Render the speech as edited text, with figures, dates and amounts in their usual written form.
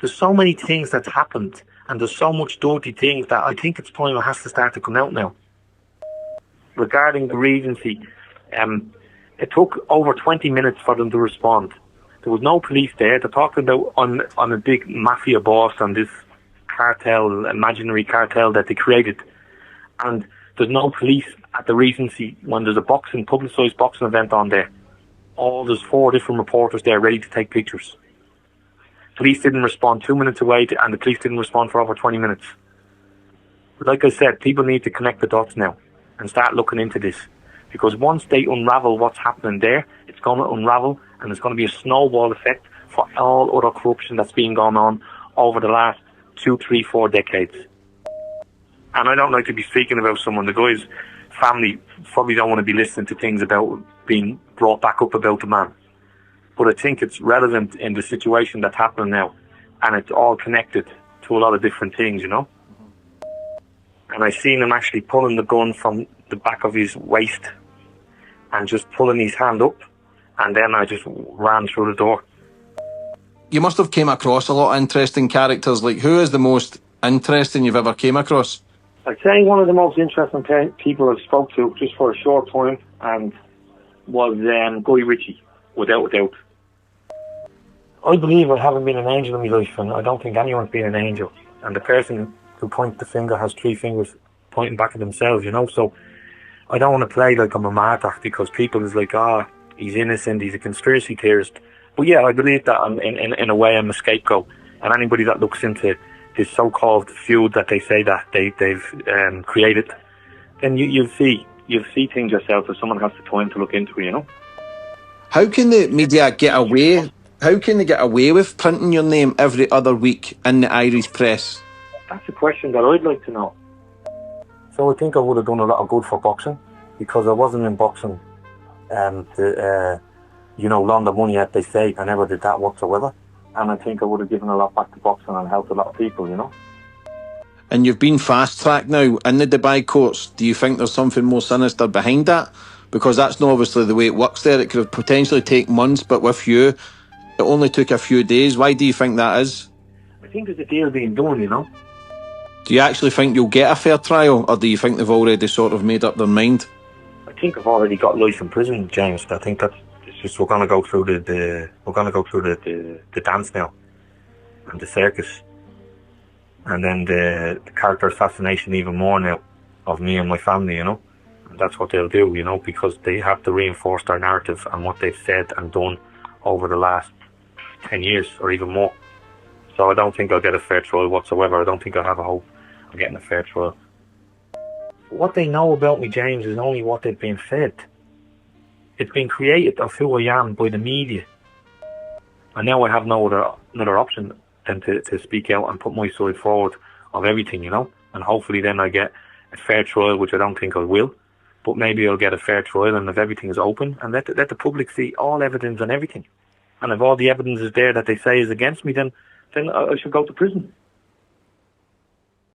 There's so many things that's happened, and there's so much dirty things that I think it's time it has to start to come out now. Regarding the Regency, it took over 20 minutes for them to respond. There was no police there. They're talking about on a big mafia boss and this cartel, imaginary cartel that they created. And there's no police at the Regency when there's a publicised boxing event on there. There's 4 different reporters there ready to take pictures. Police didn't respond 2 minutes away, and the police didn't respond for over 20 minutes. Like I said, people need to connect the dots now and start looking into this. Because once they unravel what's happening there, it's going to unravel, and there's going to be a snowball effect for all other corruption that's been going on over the last 2, 3, 4 decades. And I don't like to be speaking about someone. The guy's family probably don't want to be listening to things about being brought back up about the man. But I think it's relevant in the situation that's happening now. And it's all connected to a lot of different things, you know. And I seen him actually pulling the gun from the back of his waist and just pulling his hand up. And then I just ran through the door. You must have came across a lot of interesting characters. Like, who is the most interesting you've ever came across? I'd say one of the most interesting people I've spoke to just for a short time and was Guy Ritchie, without a doubt. I believe I haven't been an angel in my life, and I don't think anyone's been an angel. And the person who points the finger has 3 fingers pointing back at themselves, you know. So I don't want to play like I'm a martyr because people is like, he's innocent, he's a conspiracy theorist. But yeah, I believe that in a way I'm a scapegoat. And anybody that looks into this so-called feud that they say that they've created, then you'll see things yourself if someone has the time to look into it, you know. How can the media get away? How can they get away with printing your name every other week in the Irish press? That's a question that I'd like to know. So I think I would have done a lot of good for boxing because I wasn't in boxing launder money as they say. I never did that whatsoever. And I think I would have given a lot back to boxing and helped a lot of people, you know. And you've been fast-tracked now in the Dubai courts. Do you think there's something more sinister behind that? Because that's not obviously the way it works there. It could have potentially take months, but with you, it only took a few days. Why do you think that is? I think there's a deal being done, you know. Do you actually think you'll get a fair trial, or do you think they've already sort of made up their mind? I think I've already got life in prison, James. I think that's just we're gonna go through the dance now, and the circus, and then the character assassination even more now of me and my family, you know. And that's what they'll do, you know, because they have to reinforce their narrative and what they've said and done over the last 10 years or even more. So I don't think I'll get a fair trial whatsoever. I don't think I'll have a hope of getting a fair trial. What they know about me, James, is only what they've been fed. It's been created of who I am by the media. And now I have no another option than to speak out and put my side forward of everything, you know. And hopefully then I get a fair trial, which I don't think I will. But maybe I'll get a fair trial, and if everything is open, and let the public see all evidence and everything. And if all the evidence is there that they say is against me, then I should go to prison.